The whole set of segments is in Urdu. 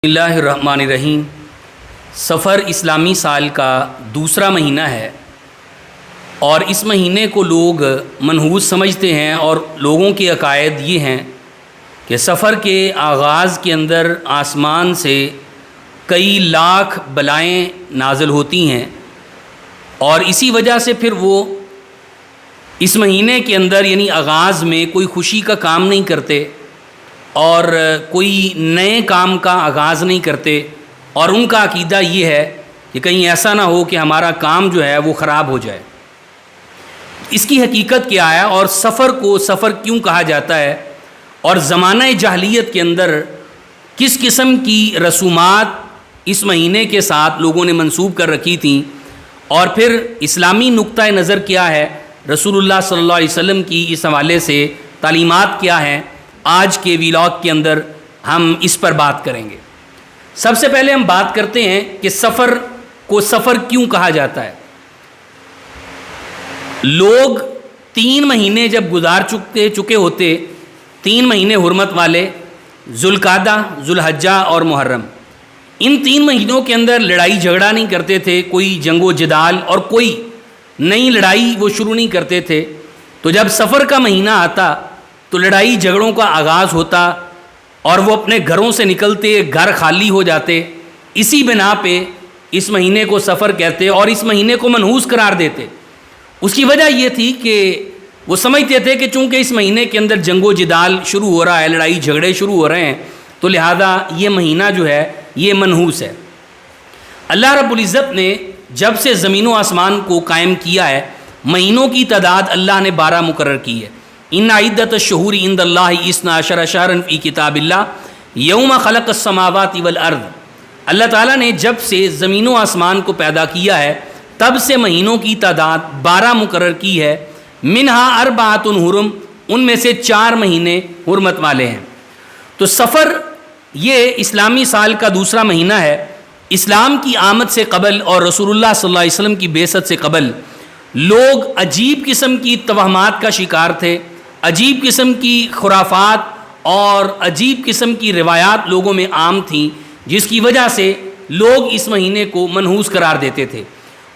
بسم اللہ الرحمن الرحیم۔ سفر اسلامی سال کا دوسرا مہینہ ہے اور اس مہینے کو لوگ منحوس سمجھتے ہیں، اور لوگوں کے عقائد یہ ہیں کہ سفر کے آغاز کے اندر آسمان سے کئی لاکھ بلائیں نازل ہوتی ہیں، اور اسی وجہ سے پھر وہ اس مہینے کے اندر یعنی آغاز میں کوئی خوشی کا کام نہیں کرتے اور کوئی نئے کام کا آغاز نہیں کرتے، اور ان کا عقیدہ یہ ہے کہ کہیں ایسا نہ ہو کہ ہمارا کام جو ہے وہ خراب ہو جائے۔ اس کی حقیقت کیا ہے اور سفر کو سفر کیوں کہا جاتا ہے، اور زمانہ جاہلیت کے اندر کس قسم کی رسومات اس مہینے کے ساتھ لوگوں نے منسوب کر رکھی تھیں، اور پھر اسلامی نقطہ نظر کیا ہے، رسول اللہ صلی اللہ علیہ وسلم کی اس حوالے سے تعلیمات کیا ہیں، آج کے ویلاگ کے اندر ہم اس پر بات کریں گے۔ سب سے پہلے ہم بات کرتے ہیں کہ سفر کو سفر کیوں کہا جاتا ہے۔ لوگ 3 مہینے جب گزار چکے ہوتے، 3 مہینے حرمت والے، ذوالقعدہ، ذوالحجہ اور محرم، ان 3 مہینوں کے اندر لڑائی جھگڑا نہیں کرتے تھے، کوئی جنگ و جدال اور کوئی نئی لڑائی وہ شروع نہیں کرتے تھے۔ تو جب سفر کا مہینہ آتا تو لڑائی جھگڑوں کا آغاز ہوتا اور وہ اپنے گھروں سے نکلتے، گھر خالی ہو جاتے۔ اسی بنا پہ اس مہینے کو سفر کہتے اور اس مہینے کو منحوس قرار دیتے۔ اس کی وجہ یہ تھی کہ وہ سمجھتے تھے کہ چونکہ اس مہینے کے اندر جنگ و جدال شروع ہو رہا ہے، لڑائی جھگڑے شروع ہو رہے ہیں، تو لہذا یہ مہینہ جو ہے یہ منحوس ہے۔ اللہ رب العزت نے جب سے زمین و آسمان کو قائم کیا ہے، مہینوں کی تعداد اللہ نے 12 مقرر کی ہے۔ ان عدت الشہور عند اللہ 12 شہرا فی کتاب اللہ یوم خلق السماوات والارض۔ اللہ تعالیٰ نے جب سے زمین و آسمان کو پیدا کیا ہے تب سے مہینوں کی تعداد 12 مقرر کی ہے۔ منہا اربعۃ حرم، ان میں سے 4 مہینے حرمت والے ہیں۔ تو سفر یہ اسلامی سال کا دوسرا مہینہ ہے۔ اسلام کی آمد سے قبل اور رسول اللہ صلی اللہ علیہ وسلم کی بعثت سے قبل لوگ عجیب قسم کی توہمات کا شکار تھے، عجیب قسم کی خرافات اور عجیب قسم کی روایات لوگوں میں عام تھیں، جس کی وجہ سے لوگ اس مہینے کو منحوس قرار دیتے تھے۔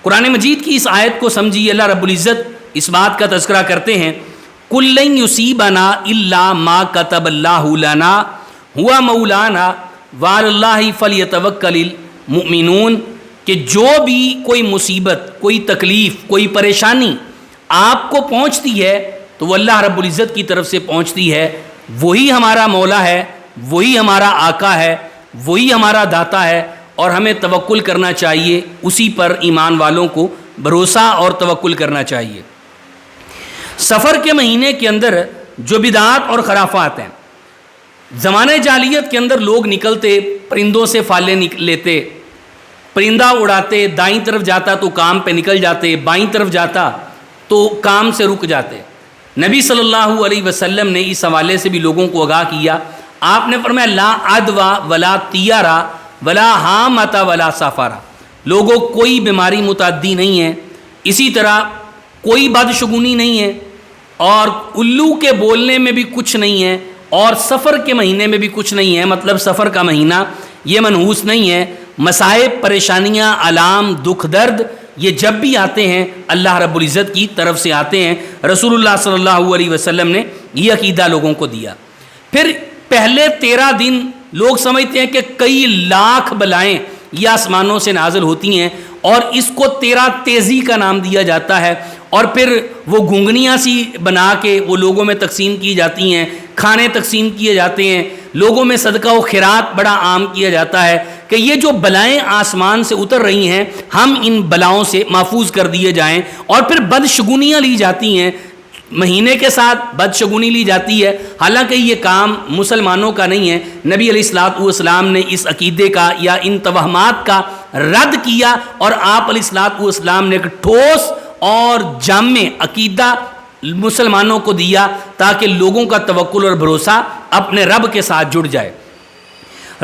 قرآن مجید کی اس آیت کو سمجھیے، اللہ رب العزت اس بات کا تذکرہ کرتے ہیں، قُل لَن يُصِيبَنَا إِلَّا مَا كَتَبَ اللَّهُ لَنَا هُوَ مَوْلَانَا وَعَلَى اللَّهِ فَلْيَتَوَكَّلِ الْمُؤْمِنُونَ، کہ جو بھی کوئی مصیبت، کوئی تکلیف، کوئی پریشانی آپ کو پہنچتی ہے تو وہ اللہ رب العزت کی طرف سے پہنچتی ہے۔ وہی ہمارا مولا ہے، وہی ہمارا آقا ہے، وہی ہمارا داتا ہے، اور ہمیں توکل کرنا چاہیے، اسی پر ایمان والوں کو بھروسہ اور توکل کرنا چاہیے۔ سفر کے مہینے کے اندر جو بدعات اور خرافات ہیں، زمانہ جاہلیت کے اندر لوگ نکلتے، پرندوں سے فالے لیتے، پرندہ اڑاتے، دائیں طرف جاتا تو کام پہ نکل جاتے، بائیں طرف جاتا تو کام سے رک جاتے۔ نبی صلی اللہ علیہ وسلم نے اس حوالے سے بھی لوگوں کو آگاہ کیا۔ آپ نے فرمایا لا عدوى ولا طیارہ ولا حامۃ ولا سفارہ، لوگوں کوئی بیماری متعدی نہیں ہے، اسی طرح کوئی بدشگونی نہیں ہے، اور الو کے بولنے میں بھی کچھ نہیں ہے، اور سفر کے مہینے میں بھی کچھ نہیں ہے۔ مطلب سفر کا مہینہ یہ منحوس نہیں ہے۔ مصائب، پریشانیاں، آلام، دکھ، درد یہ جب بھی آتے ہیں اللہ رب العزت کی طرف سے آتے ہیں۔ رسول اللہ صلی اللہ علیہ وسلم نے یہ عقیدہ لوگوں کو دیا۔ پھر پہلے 13 دن لوگ سمجھتے ہیں کہ کئی لاکھ بلائیں یہ آسمانوں سے نازل ہوتی ہیں، اور اس کو 13 تیزی کا نام دیا جاتا ہے، اور پھر وہ گھنگنیاں سی بنا کے وہ لوگوں میں تقسیم کی جاتی ہیں، کھانے تقسیم کیے جاتے ہیں، لوگوں میں صدقہ و خیرات بڑا عام کیا جاتا ہے کہ یہ جو بلائیں آسمان سے اتر رہی ہیں ہم ان بلاؤں سے محفوظ کر دیے جائیں، اور پھر بدشگونیاں لی جاتی ہیں، مہینے کے ساتھ بدشگونی لی جاتی ہے۔ حالانکہ یہ کام مسلمانوں کا نہیں ہے۔ نبی علیہ الصلوۃ والسلام نے اس عقیدے کا یا ان توہمات کا رد کیا، اور آپ علیہ الصلوۃ والسلام نے ایک ٹھوس اور جامع عقیدہ مسلمانوں کو دیا تاکہ لوگوں کا توکل اور بھروسہ اپنے رب کے ساتھ جڑ جائے۔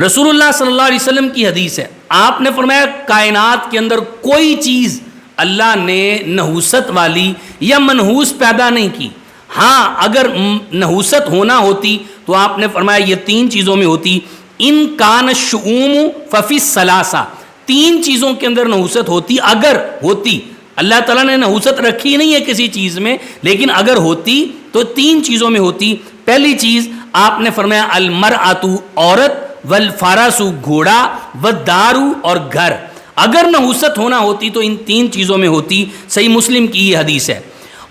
رسول اللہ صلی اللہ علیہ وسلم کی حدیث ہے، آپ نے فرمایا کائنات کے اندر کوئی چیز اللہ نے نحوست والی یا منحوس پیدا نہیں کی۔ ہاں اگر نحوست ہونا ہوتی تو آپ نے فرمایا یہ 3 چیزوں میں ہوتی۔ ان کان الشؤوم ففی الثلاثہ، تین چیزوں کے اندر نحوست ہوتی، اگر ہوتی، اللہ تعالیٰ نے نحوست رکھی نہیں ہے کسی چیز میں، لیکن اگر ہوتی تو تین چیزوں میں ہوتی۔ پہلی چیز آپ نے فرمایا المرأۃ عورت، والفرس گھوڑا، والدار اور گھر، اگر نحوست ہونا ہوتی تو ان تین چیزوں میں ہوتی۔ صحیح مسلم کی یہ حدیث ہے۔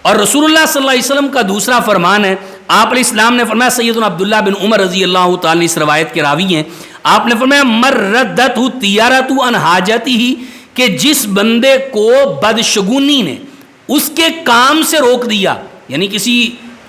اور رسول اللہ صلی اللہ علیہ وسلم کا دوسرا فرمان ہے، آپ علیہ السلام نے فرمایا، سیدنا عبداللہ بن عمر رضی اللہ تعالیٰ اس روایت کے راوی ہیں، آپ نے فرمایا مردت تیارت ان حاجتی ہی، کہ جس بندے کو بدشگونی نے اس کے کام سے روک دیا، یعنی کسی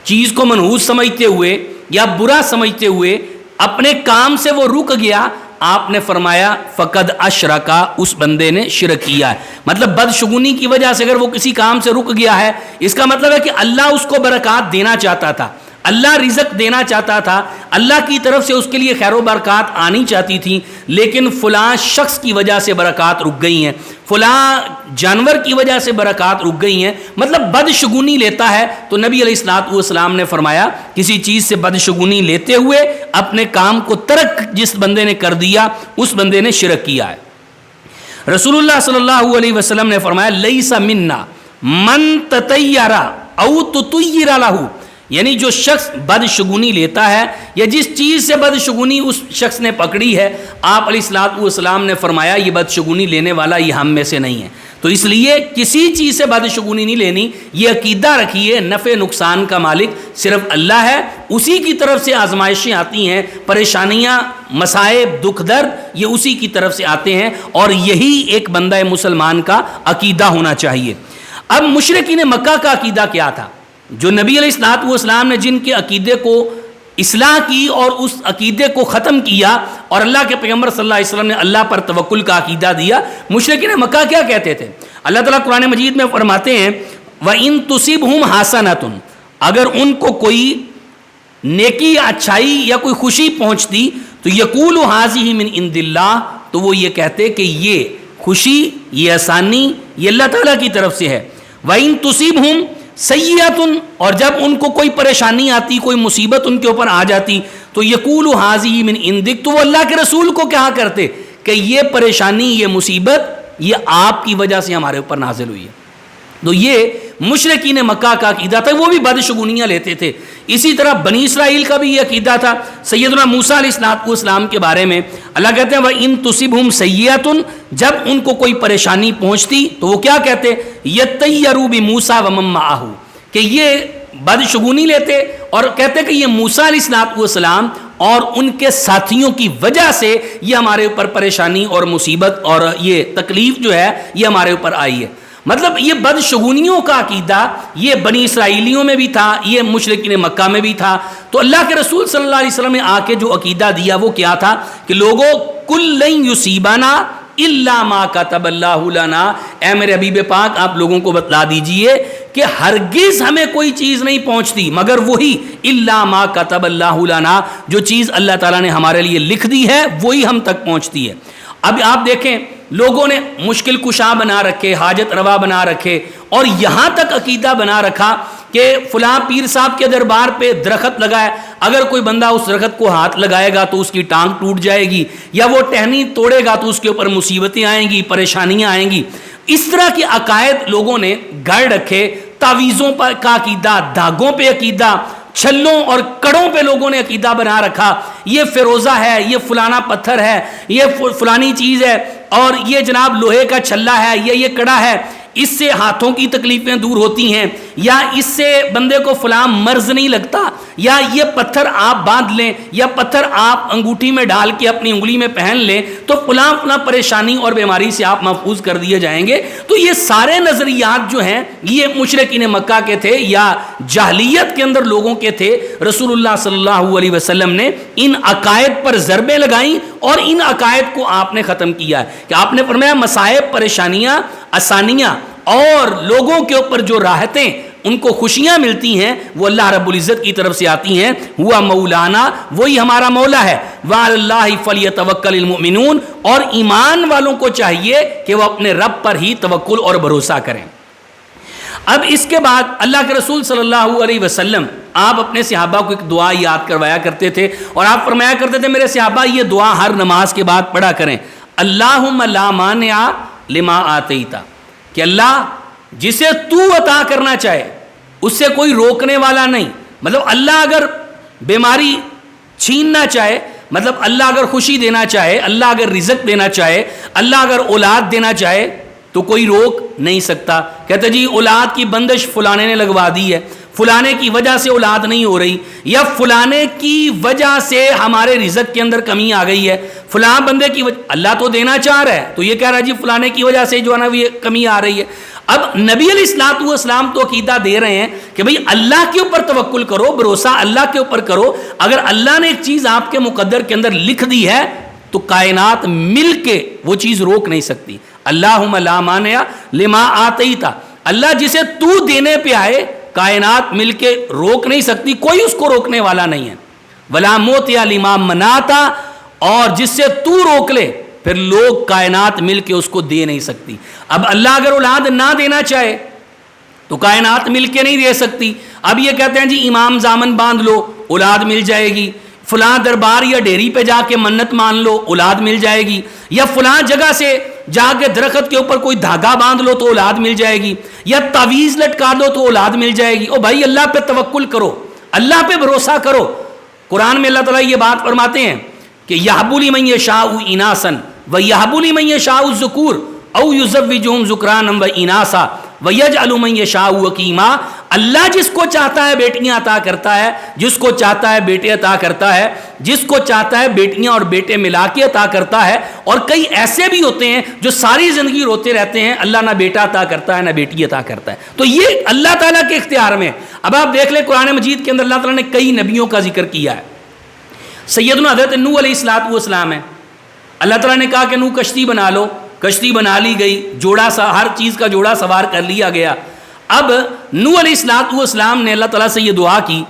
چیز کو منحوس سمجھتے ہوئے یا برا سمجھتے ہوئے اپنے کام سے وہ رک گیا، آپ نے فرمایا فقد اشرکا، اس بندے نے شرک کیا ہے۔ مطلب بدشگونی کی وجہ سے اگر وہ کسی کام سے رک گیا ہے، اس کا مطلب ہے کہ اللہ اس کو برکات دینا چاہتا تھا، اللہ رزق دینا چاہتا تھا، اللہ کی طرف سے اس کے لیے خیر و برکات آنی چاہتی تھی، لیکن فلاں شخص کی وجہ سے برکات رک گئی ہیں، فلاں جانور کی وجہ سے برکات رک گئی ہیں، مطلب بدشگونی لیتا ہے۔ تو نبی علیہ الصلوۃ والسلام نے فرمایا کسی چیز سے بدشگونی لیتے ہوئے اپنے کام کو ترک جس بندے نے کر دیا، اس بندے نے شرک کیا ہے۔ رسول اللہ صلی اللہ علیہ وسلم نے فرمایا لیس منا من تطیر او تطیر لہ، یعنی جو شخص بدشگونی لیتا ہے یا جس چیز سے بدشگونی اس شخص نے پکڑی ہے، آپ علیہ الصلوۃ والسلام نے فرمایا یہ بدشگونی لینے والا یہ ہم میں سے نہیں ہے۔ تو اس لیے کسی چیز سے بدشگونی نہیں لینی، یہ عقیدہ رکھیے نفع نقصان کا مالک صرف اللہ ہے، اسی کی طرف سے آزمائشیں آتی ہیں، پریشانیاں، مصائب، دکھ درد یہ اسی کی طرف سے آتے ہیں، اور یہی ایک بندہ مسلمان کا عقیدہ ہونا چاہیے۔ اب مشرکین مکہ کا عقیدہ کیا تھا؟ جو نبی علیہ الصلوۃ والسلام نے جن کے عقیدے کو اصلاح کی اور اس عقیدے کو ختم کیا، اور اللہ کے پیغمبر صلی اللہ علیہ وسلم نے اللہ پر توکل کا عقیدہ دیا، مشرکین مکہ کیا کہتے تھے؟ اللہ تعالیٰ قرآن مجید میں فرماتے ہیں وَإِن تُصِبْهُمْ حَسَنَةٌ، اگر ان کو کوئی نیکی یا اچھائی یا کوئی خوشی پہنچتی تو یقول هَذِهِ مِنْ عِنْدِ اللَّهِ، تو وہ یہ کہتے کہ یہ خوشی، یہ آسانی یہ اللہ تعالیٰ کی طرف سے ہے۔ وَإِن تُصِبْهُمْ سیئۃ، اور جب ان کو کوئی پریشانی آتی، کوئی مصیبت ان کے اوپر آ جاتی تو یقول هذه من عندک، تو وہ اللہ کے رسول کو کہا کرتے کہ یہ پریشانی، یہ مصیبت یہ آپ کی وجہ سے ہمارے اوپر نازل ہوئی ہے۔ تو یہ مشرکین مکہ کا عقیدہ تھا، وہ بھی بدشگونیاں لیتے تھے۔ اسی طرح بنی اسرائیل کا بھی یہ عقیدہ تھا۔ سیدنا موسیٰ علیہ السلام کے بارے میں اللہ کہتے ہیں وَإِن تُصِبْهُمْ سَیِّئَةٌ، جب ان کو کوئی پریشانی پہنچتی تو وہ کیا کہتے؟ یَطَّیَّرُوا بِمُوسَىٰ وَمَن مَّعَهُ، کہ یہ بدشگونی لیتے اور کہتے کہ یہ موسیٰ علیہ السلام اور ان کے ساتھیوں کی وجہ سے یہ ہمارے اوپر پریشانی اور مصیبت اور یہ تکلیف جو ہے یہ ہمارے اوپر آئی ہے۔ مطلب یہ بدشگونیوں کا عقیدہ یہ بنی اسرائیلیوں میں بھی تھا، یہ مشرکین مکہ میں بھی تھا۔ تو اللہ کے رسول صلی اللہ علیہ وسلم نے آ کے جو عقیدہ دیا وہ کیا تھا کہ لوگوں کل لن یصیبنا الا ما کتب اللہ لنا، اے میرے حبیب پاک آپ لوگوں کو بتلا دیجئے کہ ہرگز ہمیں کوئی چیز نہیں پہنچتی مگر وہی الا ما کتب اللہ لنا، جو چیز اللہ تعالیٰ نے ہمارے لیے لکھ دی ہے وہی ہم تک پہنچتی ہے۔ اب آپ دیکھیں لوگوں نے مشکل کشا بنا رکھے، حاجت روا بنا رکھے، اور یہاں تک عقیدہ بنا رکھا کہ فلاں پیر صاحب کے دربار پہ درخت لگائے، اگر کوئی بندہ اس درخت کو ہاتھ لگائے گا تو اس کی ٹانگ ٹوٹ جائے گی، یا وہ ٹہنی توڑے گا تو اس کے اوپر مصیبتیں آئیں گی، پریشانیاں آئیں گی۔ اس طرح کے عقائد لوگوں نے گھڑ رکھے، تعویذوں پر کا عقیدہ، دھاگوں پہ عقیدہ، چھلوں اور کڑوں پہ لوگوں نے عقیدہ بنا رکھا، یہ فیروزہ ہے، یہ فلانا پتھر ہے، یہ فلانی چیز ہے، اور یہ جناب لوہے کا چھلا ہے، یہ کڑا ہے، اس سے ہاتھوں کی تکلیفیں دور ہوتی ہیں، یا اس سے بندے کو فلاں مرض نہیں لگتا، یا یہ پتھر آپ باندھ لیں، یا پتھر آپ انگوٹھی میں ڈال کے اپنی انگلی میں پہن لیں تو فلاں پریشانی اور بیماری سے آپ محفوظ کر دیے جائیں گے۔ تو یہ سارے نظریات جو ہیں یہ مشرکین مکہ کے تھے یا جاہلیت کے اندر لوگوں کے تھے۔ رسول اللہ صلی اللہ علیہ وسلم نے ان عقائد پر ضربیں لگائیں اور ان عقائد کو آپ نے ختم کیا ہے کہ آپ نے فرمایا مصائب، پریشانیاں، آسانیاں اور لوگوں کے اوپر جو راحتیں ان کو خوشیاں ملتی ہیں وہ اللہ رب العزت کی طرف سے آتی ہیں، ہوا مولانا، وہی ہمارا مولا ہے، وعلی اللہ فلیتوکل المؤمنون، اور ایمان والوں کو چاہیے کہ وہ اپنے رب پر ہی توکل اور بھروسہ کریں۔ اب اس کے بعد اللہ کے رسول صلی اللہ علیہ وسلم آپ اپنے صحابہ کو ایک دعا یاد کروایا کرتے تھے، اور آپ فرمایا کرتے تھے میرے صحابہ یہ دعا ہر نماز کے بعد پڑھا کریں، اللہم لا مانع لما آتیت، کہ اللہ جسے تو عطا کرنا چاہے اس سے کوئی روکنے والا نہیں. مطلب اللہ اگر بیماری چھیننا چاہے، مطلب اللہ اگر خوشی دینا چاہے، اللہ اگر رزق دینا چاہے، اللہ اگر اولاد دینا چاہے تو کوئی روک نہیں سکتا. کہتے جی اولاد کی بندش فلانے نے لگوا دی ہے، فلانے کی وجہ سے اولاد نہیں ہو رہی، یا فلانے کی وجہ سے ہمارے رزق کے اندر کمی آ گئی ہے، فلاں بندے کی وجہ. اللہ تو دینا چاہ رہا ہے، تو یہ کہہ رہا ہے جی فلانے کی وجہ سے جو ہے نا یہ کمی آ رہی ہے. اب نبی علیہ الصلوۃ والسلام تو عقیدہ دے رہے ہیں کہ بھئی اللہ کے اوپر توکل کرو، بھروسہ اللہ کے اوپر کرو. اگر اللہ نے ایک چیز آپ کے مقدر کے اندر لکھ دی ہے تو کائنات مل کے وہ چیز روک نہیں سکتی. اللہم لا مانع لما آتیت، اللہ جسے تو دینے پہ آئے کائنات مل کے روک نہیں سکتی، کوئی اس کو روکنے والا نہیں ہے. ولا موتیا لما مناتا، اور جس سے تو روک لے پھر لوگ کائنات مل کے اس کو دے نہیں سکتی. اب اللہ اگر اولاد نہ دینا چاہے تو کائنات مل کے نہیں دے سکتی. اب یہ کہتے ہیں جی امام زامن باندھ لو اولاد مل جائے گی، فلاں دربار یا ڈیری پہ جا کے منت مان لو اولاد مل جائے گی، یا فلاں جگہ سے جا کے درخت کے اوپر کوئی دھاگا باندھ لو تو اولاد مل جائے گی، یا تعویذ لٹکا دو تو اولاد مل جائے گی. او بھائی اللہ پہ توکل کرو، اللہ پہ بھروسہ کرو. قرآن میں اللہ تعالیٰ یہ بات فرماتے ہیں کہ یہب لمن یشاء اناسا ویہب لمن یشاء الذکور او یزوجہم ذکرانا واناسا ویجعل من یشاء عقیما. اللہ جس کو چاہتا ہے بیٹیاں عطا کرتا ہے، جس کو چاہتا ہے بیٹے عطا کرتا ہے، جس کو چاہتا ہے بیٹیاں اور بیٹے ملا کے عطا کرتا ہے. اور کئی ایسے بھی ہوتے ہیں جو ساری زندگی روتے رہتے ہیں اللہ نہ بیٹا عطا کرتا ہے نہ بیٹی عطا کرتا ہے. تو یہ اللہ تعالیٰ کے اختیار میں. اب آپ دیکھ لیں قرآن مجید کے اندر اللہ تعالیٰ نے کئی نبیوں کا ذکر کیا ہے. سیدنا حضرت نوح علیہ الصلوۃ والسلام ہے، اللہ تعالیٰ نے کہا کہ نوح کشتی بنا لو، کشتی بنا لی گئی، جوڑا سا ہر چیز کا جوڑا سوار کر لیا گیا. اب نوح علیہ الصلوۃ والسلام نے اللہ تعالیٰ سے یہ دعا کی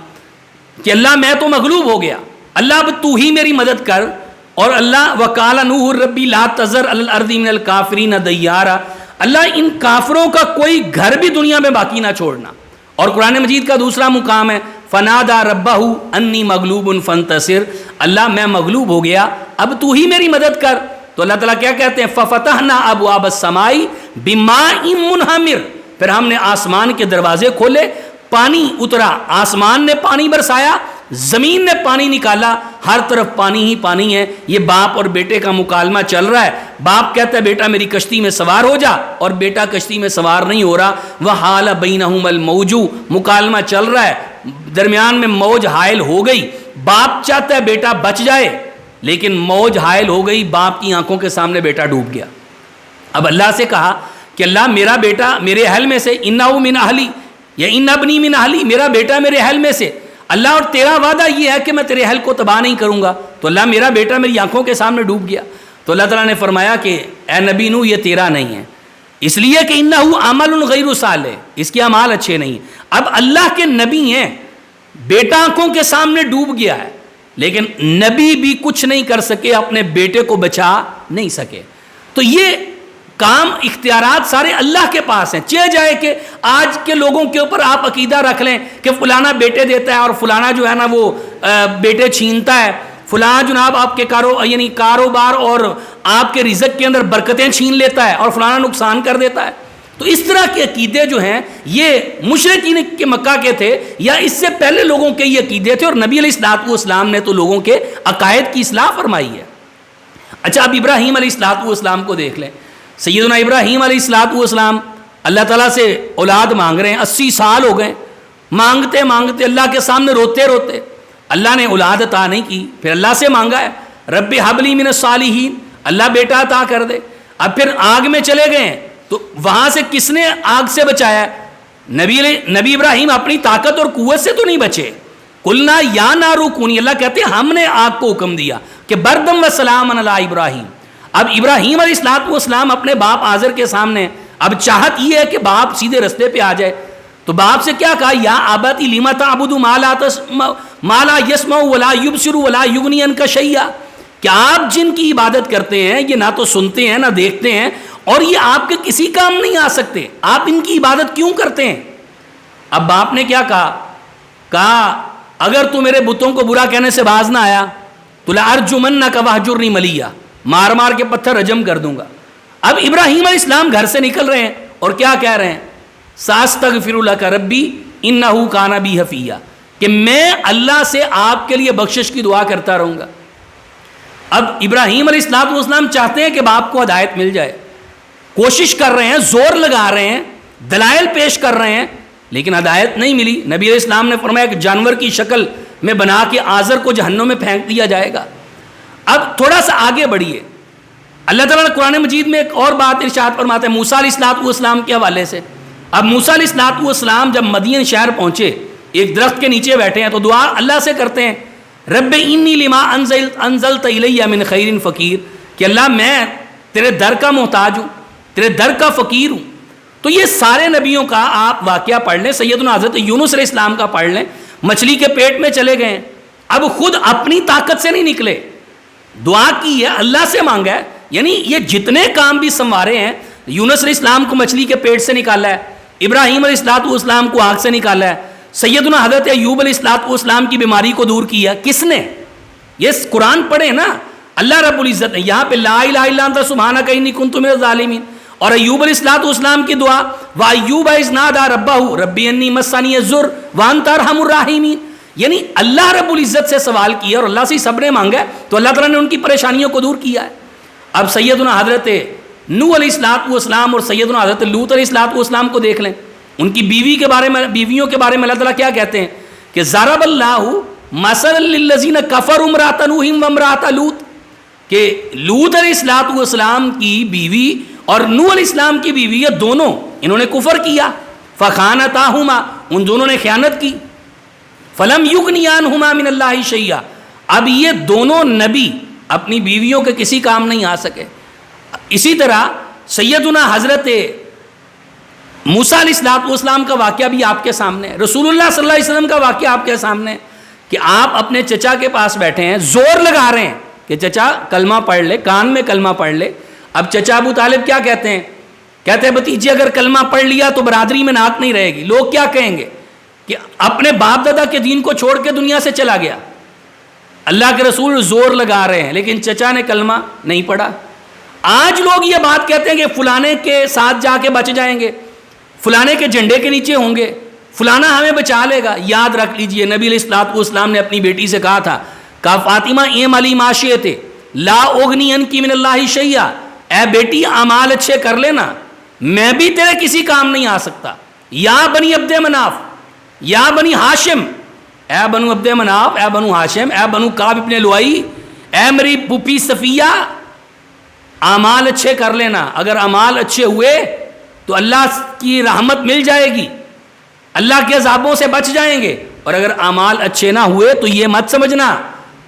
کہ اللہ میں تو مغلوب ہو گیا، اللہ اب تو ہی میری مدد کر. اور اللہ وقال نوح ربی لا تذر علی الارض من الکافرین دیارا، اللہ ان کافروں کا کوئی گھر بھی دنیا میں باقی نہ چھوڑنا. اور قرآن مجید کا دوسرا مقام ہے فنادا ربہ انی مغلوب فانتصر، اللہ میں مغلوب ہو گیا اب تو ہی میری مدد کر. تو اللہ تعالیٰ کیا کہتے ہیں ففتحنا ابواب السماء بماء منہمر، پھر ہم نے آسمان کے دروازے کھولے، پانی اترا، آسمان نے پانی برسایا، زمین نے پانی نکالا، ہر طرف پانی ہی پانی ہے. یہ باپ اور بیٹے کا مکالمہ چل رہا ہے. باپ کہتا ہے بیٹا میری کشتی میں سوار ہو جا، اور بیٹا کشتی میں سوار نہیں ہو رہا. وحال بینہم الموج، مکالمہ چل رہا ہے، درمیان میں موج حائل ہو گئی. باپ چاہتا ہے بیٹا بچ جائے لیکن موج حائل ہو گئی، باپ کی آنکھوں کے سامنے بیٹا ڈوب گیا. اب اللہ سے کہا کہ اللہ میرا بیٹا میرے اہل میں سے، انہ من اہلی یا ان ابنی من اہلی، میرا بیٹا میرے اہل میں سے. اللہ اور تیرا وعدہ یہ ہے کہ میں تیرے اہل کو تباہ نہیں کروں گا. تو اللہ میرا بیٹا میری آنکھوں کے سامنے ڈوب گیا. تو اللہ تعالیٰ نے فرمایا کہ اے نبی نوح یہ تیرا نہیں ہے، اس لیے کہ انہ عمل غیر صالح، اس کے اعمال اچھے نہیں. اب اللہ کے نبی ہیں، بیٹا آنکھوں کے سامنے ڈوب گیا ہے، لیکن نبی بھی کچھ نہیں کر سکے، اپنے بیٹے کو بچا نہیں سکے. تو یہ کام اختیارات سارے اللہ کے پاس ہیں. چہ جائے کہ آج کے لوگوں کے اوپر آپ عقیدہ رکھ لیں کہ فلانا بیٹے دیتا ہے اور فلانا جو ہے نا وہ بیٹے چھینتا ہے، فلاں جناب آپ کے کاروبار اور آپ کے رزق کے اندر برکتیں چھین لیتا ہے اور فلانا نقصان کر دیتا ہے. تو اس طرح کے عقیدے جو ہیں یہ مشرکین کے مکہ کے تھے یا اس سے پہلے لوگوں کے یہ عقیدے تھے، اور نبی علیہ الصلوۃ والسلام نے تو لوگوں کے عقائد کی اصلاح فرمائی ہے. اچھا اب ابراہیم علیہ الصلوۃ والسلام کو دیکھ لیں. سیدنا ابراہیم علیہ الصلوۃ والسلام اللہ تعالیٰ سے اولاد مانگ رہے ہیں، 80 سال ہو گئے مانگتے مانگتے، اللہ کے سامنے روتے روتے. اللہ نے اولاد عطا نہیں کی، پھر اللہ سے مانگا ہے رب ہب لی من الصالحین، اللہ بیٹا عطا کر دے. اب پھر آگ میں چلے گئے تو وہاں سے کس نے آگ سے بچایا؟ نبی ابراہیم اپنی طاقت اور قوت سے تو نہیں بچے. قلنا یا نارو کونی، اللہ کہتے ہیں ہم نے آگ کو حکم دیا کہ بردم و سلام علی ابراہیم. اب ابراہیم علیہ الصلوۃ والسلام اپنے باپ آزر کے سامنے، اب چاہت یہ ہے کہ باپ سیدھے رستے پہ آ جائے. تو باپ سے کیا کہا یا ابتی لما تعبد ما لا یسمع ولا یبصر ولا یغنی عنک شیئا، کہ آپ جن کی عبادت کرتے ہیں یہ نہ تو سنتے ہیں نہ دیکھتے ہیں اور یہ آپ کے کسی کام نہیں آ سکتے، آپ ان کی عبادت کیوں کرتے ہیں؟ اب باپ نے کیا کہا اگر تو میرے بتوں کو برا کہنے سے باز نہ آیا تو لَأَرْجُمَنَّكَ وَاهْجُرْنِي مَلِيًّا، مار مار کے پتھر رجم کر دوں گا۔ اب ابراہیم علیہ السلام گھر سے نکل رہے ہیں اور کیا کہہ رہے ہیں؟ سَأَسْتَغْفِرُ لَكَ رَبِّي إِنَّهُ كَانَ بِي حَفِيًّا، کہ میں اللہ سے آپ کے لیے بخشش کی دعا کرتا رہوں گا۔ اب ابراہیم علیہ السلام چاہتے ہیں کہ باپ کو ہدایت مل جائے، کوشش کر رہے ہیں، زور لگا رہے ہیں، دلائل پیش کر رہے ہیں، لیکن ہدایت نہیں ملی۔ نبی علیہ السلام نے فرمایا کہ جانور کی شکل میں بنا کے آزر کو جہنم میں پھینک دیا جائے گا۔ اب تھوڑا سا آگے بڑھیے، اللہ تعالیٰ نے قرآن مجید میں ایک اور بات ارشاد فرماتے ہیں موسیٰ علیہ السلام کے حوالے سے۔ اب موسیٰ علیہ السلام جب مدین شہر پہنچے، ایک درخت کے نیچے بیٹھے ہیں تو دعا اللہ سے کرتے ہیں رب انی لما انزلت الی من خیر فقیر، کہ اللہ میں تیرے در کا محتاج ہوں، تیرے در کا فقیر ہوں۔ تو یہ سارے نبیوں کا آپ واقعہ پڑھ لیں، سیدنا حضرت یونس علیہ السلام کا پڑھ لیں، مچھلی کے پیٹ میں چلے گئے ہیں، اب خود اپنی طاقت سے نہیں نکلے، دعا کی ہے، اللہ سے مانگا ہے۔ یعنی یہ جتنے کام بھی سنوارے ہیں، یونس علیہ السلام کو مچھلی کے پیٹ سے نکالا ہے، ابراہیم علیہ السلام کو آگ سے نکالا ہے، سیدنا حضرت ایوب علیہ السلام کی بیماری کو دور کیا، کس نے؟ یہ قرآن پڑھے نا، اللہ رب العزت نے یہاں پہ لا الہ الا انت سبحانک انی کنت من الظالمین، اور ایوب علیہ السلام کی دعا وَأَيُّوبَ إِذْ نَادَىٰ رَبَّهُ رَبِّ أَنِّي مَسَّنِيَ الضُّرُّ وَأَنتَ أَرْحَمُ الرَّاحِمِينَ، یعنی اللہ رب العزت سے سوال کیا اور اللہ سے سب نے مانگا تو اللہ تعالیٰ نے ان کی پریشانیوں کو دور کیا ہے۔ اب سیدنا حضرت نوح علیہ السلام اور سیدنا حضرت لوط علیہ السلام کو دیکھ لیں، ان کی بیویوں کے بارے میں اللہ تعالیٰ کیا کہتے ہیں کہ ضرب اللہ مثلا للذین کفروا امرأۃ نوح وامرأۃ لوط، کہ لوط علیہ السلام کی بیوی اور نوح علیہ السلام کی بیوی یہ دونوں انہوں نے کفر کیا، فخانتاہما، ان دونوں نے خیانت کی، فلم یغنیا عنہما من اللہ شیئا، اب یہ دونوں نبی اپنی بیویوں کے کسی کام نہیں آ سکے۔ اسی طرح سیدنا حضرت موسیٰ علیہ السلام کا واقعہ بھی آپ کے سامنے ہے، رسول اللہ صلی اللہ علیہ وسلم کا واقعہ آپ کے سامنے ہے کہ آپ اپنے چچا کے پاس بیٹھے ہیں، زور لگا رہے ہیں کہ چچا کلمہ پڑھ لے، کان میں کلمہ پڑھ لے۔ اب چچا ابو طالب کیا کہتے ہیں؟ کہتے ہیں بھتیجے اگر کلمہ پڑھ لیا تو برادری میں نعت نہیں رہے گی، لوگ کیا کہیں گے کہ اپنے باپ دادا کے دین کو چھوڑ کے دنیا سے چلا گیا۔ اللہ کے رسول زور لگا رہے ہیں لیکن چچا نے کلمہ نہیں پڑھا۔ آج لوگ یہ بات کہتے ہیں کہ فلانے کے ساتھ جا کے بچ جائیں گے، فلانے کے جھنڈے کے نیچے ہوں گے، فلانا ہمیں بچا لے گا۔ یاد رکھ لیجئے نبی علیہ السلام نے اپنی بیٹی سے کہا تھا، کہا فاطمہ ایم علی معاشیت لا اغنی عنکی من اللہ شیئا، اے بیٹی اعمال اچھے کر لینا، میں بھی تیرے کسی کام نہیں آ سکتا۔ یا بنی عبد مناف، یا بنی ہاشم، اے بنو عبد مناف، اے بنو ہاشم، اے بنو کعب ابن لؤئی، اے میری پھوپھی صفیہ، اعمال اچھے کر لینا، اگر اعمال اچھے ہوئے تو اللہ کی رحمت مل جائے گی، اللہ کے عذابوں سے بچ جائیں گے، اور اگر اعمال اچھے نہ ہوئے تو یہ مت سمجھنا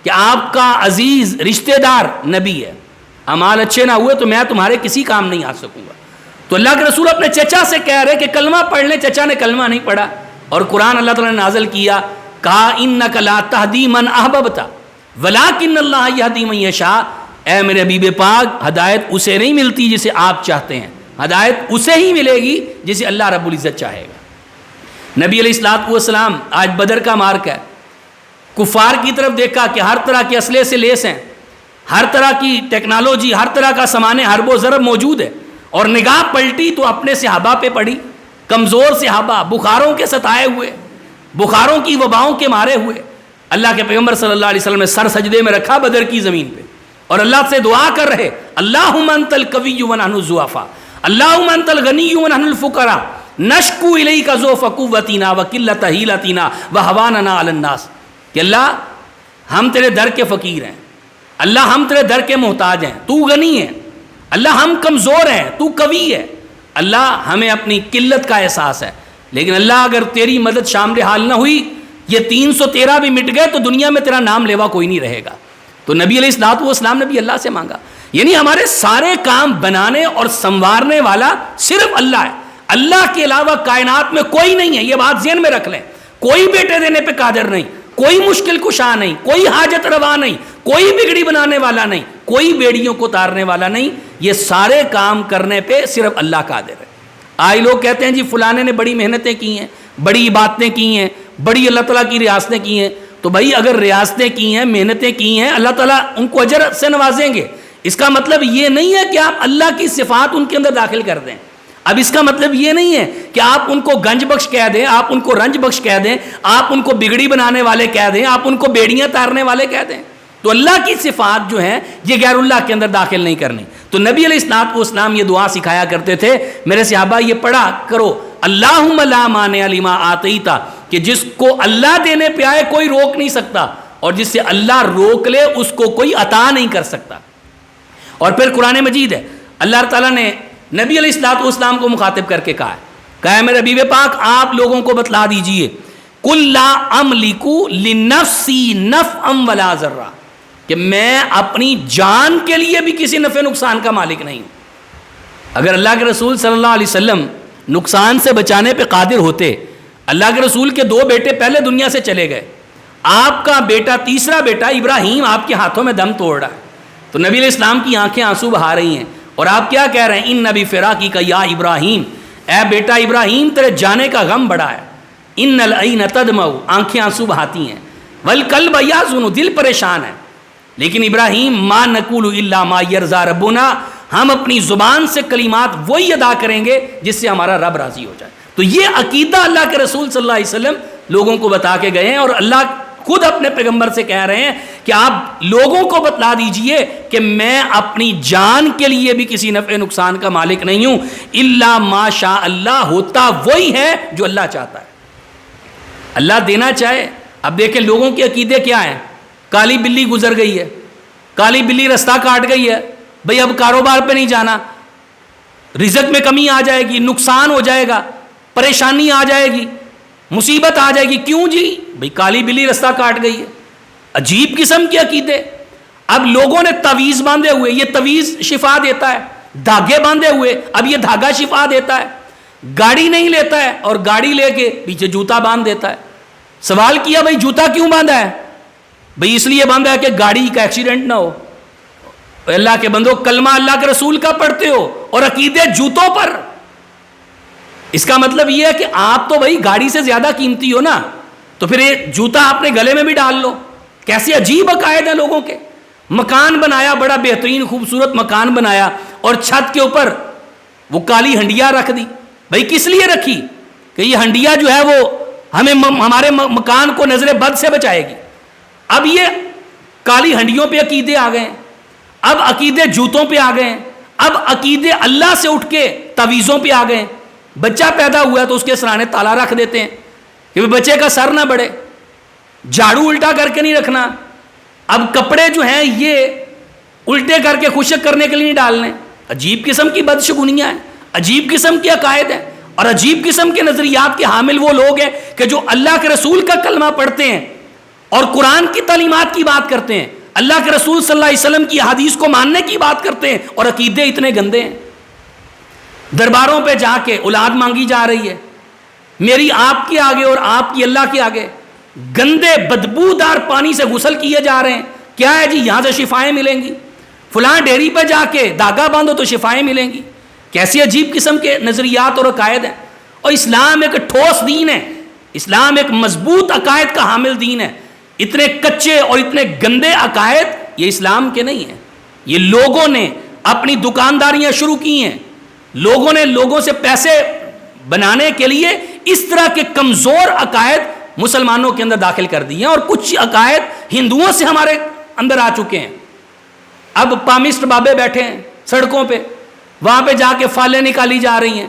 کہ آپ کا عزیز رشتہ دار نبی ہے، اعمال اچھے نہ ہوئے تو میں تمہارے کسی کام نہیں آ سکوں گا۔ تو اللہ کے رسول اپنے چچا سے کہہ رہے کہ کلمہ پڑھ لیں، چچا نے کلمہ نہیں پڑھا، اور قرآن اللہ تعالیٰ نے نازل کیا، کہا انک لا تہدی من احببت ولکن اللہ یہدی من یشاء، اے میرے حبیب پاک ہدایت اسے نہیں ملتی جسے آپ چاہتے ہیں، ہدایت اسے ہی ملے گی جسے اللہ رب العزت چاہے گا۔ نبی علیہ السلام آج بدر کا مارک ہے، کفار کی طرف دیکھا کہ ہر طرح کے اسلحے سے لیس ہیں، ہر طرح کی ٹیکنالوجی، ہر طرح کا سامان حرب و ضرب موجود ہے، اور نگاہ پلٹی تو اپنے صحابہ پہ پڑی، کمزور صحابہ، بخاروں کے ستائے ہوئے، بخاروں کی وباؤں کے مارے ہوئے۔ اللہ کے پیغمبر صلی اللہ علیہ وسلم نے سر سجدے میں رکھا بدر کی زمین پہ، اور اللہ سے دعا کر رہے اللہم انت القوی ونحن الضعفاء، اللہم انت الغنی ونحن الفقراء، نشکو الیک ضعف قوتنا وقلۃ حیلتنا وہواننا علی الناس، کہ اللہ ہم تیرے در کے فقیر ہیں، اللہ ہم تیرے در کے محتاج ہیں، تو غنی ہے، اللہ ہم کمزور ہیں، تو قوی ہے، اللہ ہمیں اپنی قلت کا احساس ہے، لیکن اللہ اگر تیری مدد شامل حال نہ ہوئی، یہ 313 بھی مٹ گئے تو دنیا میں تیرا نام لیوا کوئی نہیں رہے گا۔ تو نبی علیہ السلام نے بھی اللہ سے مانگا، یعنی ہمارے سارے کام بنانے اور سنوارنے والا صرف اللہ ہے، اللہ کے علاوہ کائنات میں کوئی نہیں ہے، یہ بات ذہن میں رکھ لیں، کوئی بیٹے دینے پہ قادر نہیں، کوئی مشکل کشا نہیں، کوئی حاجت روا نہیں، کوئی بگڑی بنانے والا نہیں، کوئی بیڑیوں کو تارنے والا نہیں، یہ سارے کام کرنے پہ صرف اللہ قادر ہے۔ آج لوگ کہتے ہیں جی فلانے نے بڑی محنتیں کی ہیں، بڑی عبادتیں کی ہیں, بڑی اللہ تعالیٰ کی ریاستیں کی ہیں, تو بھائی اگر ریاستیں کی ہیں, محنتیں کی ہیں, اللہ تعالیٰ ان کو اجر سے نوازیں گے. اس کا مطلب یہ نہیں ہے کہ آپ اللہ کی صفات ان کے اندر داخل کر دیں. اب اس کا مطلب یہ نہیں ہے کہ آپ ان کو گنج بخش کہہ دیں, آپ ان کو رنج بخش کہہ دیں, آپ ان کو بگڑی بنانے والے کہہ دیں, آپ ان کو بیڑیاں تارنے والے کہہ دیں. تو اللہ کی صفات جو ہیں یہ غیر اللہ کے اندر داخل نہیں کرنی. تو نبی علیہ الصلوۃ والسلام یہ دعا سکھایا کرتے تھے, میرے صحابہ یہ پڑھا کرو, اللہم لا مانع لما آتیت, کہ جس کو اللہ دینے پہ آئے کوئی روک نہیں سکتا, اور جس سے اللہ روک لے اس کو کوئی عطا نہیں کر سکتا. اور پھر قرآن مجید ہے, اللہ تعالیٰ نے نبی علیہ الصلوۃ والسلام کو مخاطب کر کے کہا ہے میرے حبیب پاک آپ لوگوں کو بتلا دیجئے, قل لا املک لنفسی نفعا ولا ضرا, کہ میں اپنی جان کے لیے بھی کسی نفع نقصان کا مالک نہیں ہوں. اگر اللہ کے رسول صلی اللہ علیہ وسلم نقصان سے بچانے پہ قادر ہوتے, اللہ کے رسول کے 2 بیٹے پہلے دنیا سے چلے گئے, آپ کا بیٹا تیسرا بیٹا ابراہیم آپ کے ہاتھوں میں دم توڑ رہا ہے, تو نبی علیہ السلام کی آنکھیں آنسو بہا رہی ہیں, اور آپ کیا کہہ رہے ہیں, ان نبی فراقی کا یا ابراہیم, اے بیٹا ابراہیم تیرے جانے کا غم بڑا ہے, ان العین تدمع, آنکھیں آنسو بہاتی ہیں, والقلب یحزن, دل پریشان ہے, لیکن ابراہیم ما نقول الا ما یرضی ربنا, ہم اپنی زبان سے کلمات وہی ادا کریں گے جس سے ہمارا رب راضی ہو جائے. تو یہ عقیدہ اللہ کے رسول صلی اللہ علیہ وسلم لوگوں کو بتا کے گئے ہیں, اور اللہ خود اپنے پیغمبر سے کہہ رہے ہیں کہ آپ لوگوں کو بتلا دیجئے کہ میں اپنی جان کے لیے بھی کسی نفع نقصان کا مالک نہیں ہوں, الا ما شاء اللہ, ہوتا وہی ہے جو اللہ چاہتا ہے. اللہ دینا چاہے. اب دیکھیں لوگوں کے عقیدے کیا ہیں, کالی بلی گزر گئی ہے, کالی بلی رستہ کاٹ گئی ہے, بھئی اب کاروبار پہ نہیں جانا, رزق میں کمی آ جائے گی, نقصان ہو جائے گا, پریشانی آ جائے گی, مصیبت آ جائے گی. کیوں جی؟ بھئی کالی بلی رستہ کاٹ گئی ہے. عجیب قسم کے عقیدے. اب لوگوں نے تعویذ باندھے ہوئے, یہ تعویذ شفا دیتا ہے, دھاگے باندھے ہوئے, اب یہ دھاگا شفا دیتا ہے. گاڑی نہیں لیتا ہے اور گاڑی لے کے پیچھے جوتا باندھ دیتا ہے. سوال کیا بھئی جوتا کیوں باندھا ہے؟ بھئی اس لیے باندھا ہے کہ گاڑی کا ایکسیڈنٹ نہ ہو. اللہ کے بندو, کلمہ اللہ کے رسول کا پڑھتے ہو اور عقیدے جوتوں پر. اس کا مطلب یہ ہے کہ آپ تو بھائی گاڑی سے زیادہ قیمتی ہو نا, تو پھر یہ جوتا اپنے گلے میں بھی ڈال لو. کیسے عجیب عقائد ہیں لوگوں کے. مکان بنایا, بڑا بہترین خوبصورت مکان بنایا, اور چھت کے اوپر وہ کالی ہنڈیا رکھ دی. بھائی کس لیے رکھی؟ کہ یہ ہنڈیا جو ہے وہ ہمیں ہمارے مکان کو نظر بد سے بچائے گی. اب یہ کالی ہنڈیوں پہ عقیدے آ گئے ہیں, اب عقیدے جوتوں پہ آ گئے ہیں, اب عقیدے اللہ سے اٹھ کے تعویذوں پہ آ گئے ہیں. بچہ پیدا ہوا ہے تو اس کے سرانے تالا رکھ دیتے ہیں کہ بچے کا سر نہ بڑھے, جھاڑو الٹا کر کے نہیں رکھنا. اب کپڑے جو ہیں یہ الٹے کر کے خشک کرنے کے لیے نہیں ڈالنے. عجیب قسم کی بدشگونیاں ہیں, عجیب قسم کے عقائد ہیں, اور عجیب قسم کے نظریات کے حامل وہ لوگ ہیں کہ جو اللہ کے رسول کا کلمہ پڑھتے ہیں اور قرآن کی تعلیمات کی بات کرتے ہیں, اللہ کے رسول صلی اللہ علیہ وسلم کی حدیث کو ماننے کی بات کرتے ہیں, اور عقیدے اتنے گندے ہیں. درباروں پہ جا کے اولاد مانگی جا رہی ہے, میری آپ کے آگے اور آپ کی اللہ کے آگے. گندے بدبودار پانی سے غسل کیے جا رہے ہیں. کیا ہے جی, یہاں سے شفائیں ملیں گی, فلاں ڈیری پہ جا کے دھاگا باندھو تو شفائیں ملیں گی. کیسی عجیب قسم کے نظریات اور عقائد ہیں. اور اسلام ایک ٹھوس دین ہے, اسلام ایک مضبوط عقائد کا حامل دین ہے. اتنے کچے اور اتنے گندے عقائد یہ اسلام کے نہیں ہیں. یہ لوگوں نے اپنی دکانداریاں شروع کی ہیں, لوگوں نے لوگوں سے پیسے بنانے کے لیے اس طرح کے کمزور عقائد مسلمانوں کے اندر داخل کر دیے ہیں, اور کچھ عقائد ہندوؤں سے ہمارے اندر آ چکے ہیں. اب پامسٹ بابے بیٹھے ہیں سڑکوں پہ, وہاں پہ جا کے فالیں نکالی جا رہی ہیں.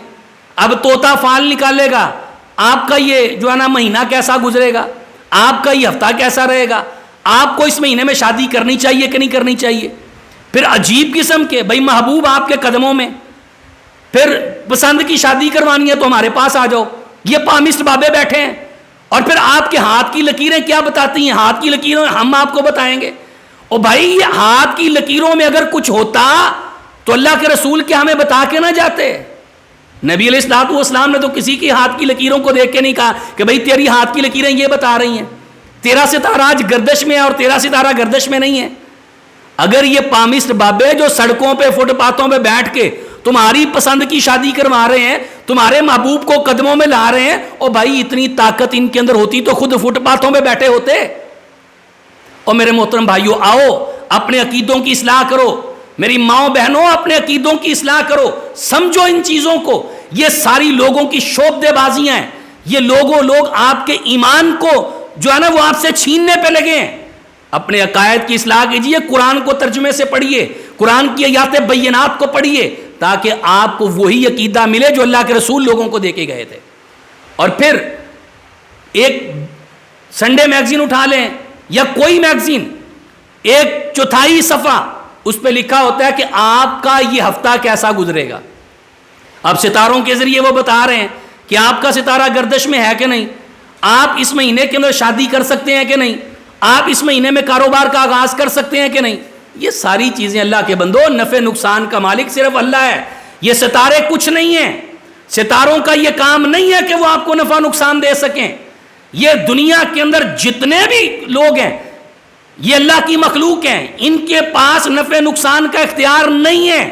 اب طوطا فال نکالے گا, آپ کا یہ جو ہے نا مہینہ کیسا گزرے گا, آپ کا یہ ہفتہ کیسا رہے گا, آپ کو اس مہینے میں شادی کرنی چاہیے کہ نہیں کرنی چاہیے. پھر عجیب قسم کے, بھائی محبوب آپ کے قدموں میں, پھر پسند کی شادی کروانی ہے تو ہمارے پاس آ جاؤ. یہ پامسٹ بابے بیٹھے ہیں, اور پھر آپ کے ہاتھ کی لکیریں کیا بتاتی ہیں, ہاتھ کی لکیریں ہم آپ کو بتائیں گے. اور بھائی یہ ہاتھ کی لکیروں میں اگر کچھ ہوتا تو اللہ کے رسول کیا ہمیں بتا کے نہ جاتے؟ نبی علیہ الصلوۃ والسلام نے تو کسی کی ہاتھ کی لکیروں کو دیکھ کے نہیں کہا کہ بھائی تیری ہاتھ کی لکیریں یہ بتا رہی ہیں, تیرا ستارہ آج گردش میں ہے اور تیرا ستارہ گردش میں نہیں ہے. اگر یہ پامسٹ بابے جو سڑکوں پہ فٹ پاتھوں پہ بیٹھ کے تمہاری پسند کی شادی کروا رہے ہیں, تمہارے محبوب کو قدموں میں لا رہے ہیں. اور بھائی اتنی طاقت ان کے اندر ہوتی تو خود فٹ پاتھوں پہ بیٹھے ہوتے. اور میرے محترم بھائیوں, آؤ اپنے عقیدوں کی اصلاح کرو. میری ماؤں بہنوں, اپنے عقیدوں کی اصلاح کرو, سمجھو ان چیزوں کو. یہ ساری لوگوں کی شعبدے بازیاں ہیں. یہ لوگ آپ کے ایمان کو جو ہے نا وہ آپ سے چھیننے پہ لگے ہیں. اپنے عقائد کی اصلاح کیجئے, قرآن کو ترجمے سے پڑھیے, قرآن کی آیات بینات کو پڑھیے, تاکہ آپ کو وہی عقیدہ ملے جو اللہ کے رسول لوگوں کو دے کے گئے تھے. اور پھر ایک سنڈے میگزین اٹھا لیں یا کوئی میگزین, 1/4 صفحہ اس پہ لکھا ہوتا ہے کہ آپ کا یہ ہفتہ کیسا گزرے گا. اب ستاروں کے ذریعے وہ بتا رہے ہیں کہ آپ کا ستارہ گردش میں ہے کہ نہیں, آپ اس مہینے کے اندر شادی کر سکتے ہیں کہ نہیں, آپ اس مہینے میں کاروبار کا آغاز کر سکتے ہیں کہ نہیں. یہ ساری چیزیں اللہ کے بندو, نفع نقصان کا مالک صرف اللہ ہے. یہ ستارے کچھ نہیں ہیں. ستاروں کا یہ کام نہیں ہے کہ وہ آپ کو نفع نقصان دے سکیں. یہ دنیا کے اندر جتنے بھی لوگ ہیں یہ اللہ کی مخلوق ہیں, ان کے پاس نفع نقصان کا اختیار نہیں ہے.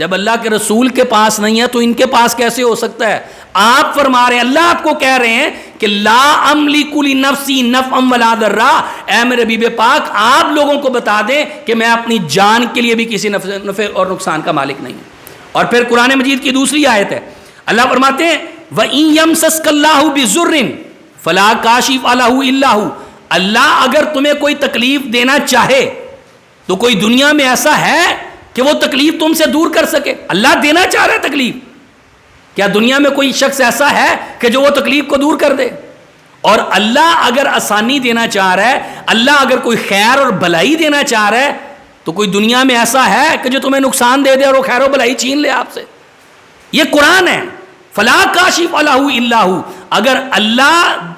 جب اللہ کے رسول کے پاس نہیں ہے تو ان کے پاس کیسے ہو سکتا ہے؟ آپ فرما رہے ہیں, اللہ آپ کو کہہ رہے ہیں کہ لا املک لنفسی نفعا ولا ضرا. اے میرے حبیب پاک, آپ لوگوں کو بتا دیں کہ میں اپنی جان کے لیے بھی کسی نفع اور نقصان کا مالک نہیں ہوں. اور پھر قرآن مجید کی دوسری آیت ہے, اللہ فرماتے ہیں وَإِن يَمْسَسْكَ اللَّهُ بِضُرٍّ فَلَا كَاشِفَ لَهُ إِلَّا هُوَ. اللہ اگر تمہیں کوئی تکلیف دینا چاہے تو کوئی دنیا میں ایسا ہے کہ وہ تکلیف تم سے دور کر سکے؟ اللہ دینا چاہ رہا ہے تکلیف. کیا دنیا میں کوئی شخص ایسا ہے کہ جو وہ تکلیف کو دور کر دے؟ اور اللہ اگر آسانی دینا چاہ رہا ہے, اللہ اگر کوئی خیر اور بھلائی دینا چاہ رہا ہے, تو کوئی دنیا میں ایسا ہے کہ جو تمہیں نقصان دے دے اور وہ خیر و بھلائی چھین لے آپ سے؟ یہ قرآن ہے. فلا کاشف لہ الا ہو. اگر اللہ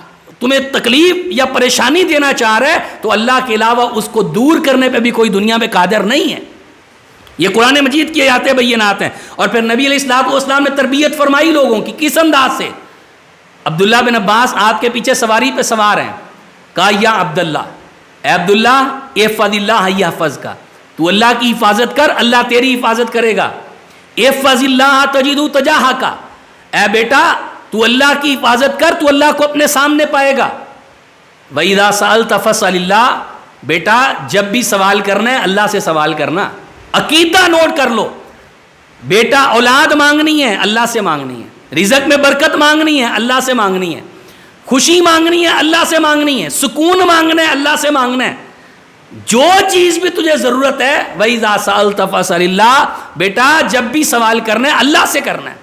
تمہیں تکلیف یا پریشانی دینا چاہ رہا ہے تو اللہ کے علاوہ اس کو دور کرنے پہ بھی کوئی دنیا میں قادر نہیں ہے. یہ قرآن مجید کی آیات بینات ہیں. اور پھر نبی علیہ الصلوۃ والسلام نے تربیت فرمائی لوگوں کی کس انداز سے. عبداللہ بن عباس آپ کے پیچھے سواری پہ سوار ہیں, کہا یا عبداللہ, اے عبداللہ احفظ اللہ یحفظ کا, تو اللہ کی حفاظت کر, اللہ تیری حفاظت کرے گا. احفظ اللہ تجدہ تجاہک کا, اے بیٹا تو اللہ کی حفاظت کر, تو اللہ کو اپنے سامنے پائے گا. وَإِذَا سَأَلْتَ فَاسْأَلِ اللَّهَ. بیٹا جب بھی سوال کرنا ہے اللہ سے سوال کرنا. عقیدہ نوٹ کر لو, بیٹا اولاد مانگنی ہے اللہ سے مانگنی ہے, رزق میں برکت مانگنی ہے اللہ سے مانگنی ہے, خوشی مانگنی ہے اللہ سے مانگنی ہے, سکون مانگنا ہے اللہ سے مانگنا ہے. جو چیز بھی تجھے ضرورت ہے وَإِذَا سَأَلْتَ فَاسْأَلِ اللَّهَ, بیٹا جب بھی سوال کرنا ہے اللہ سے کرنا ہے.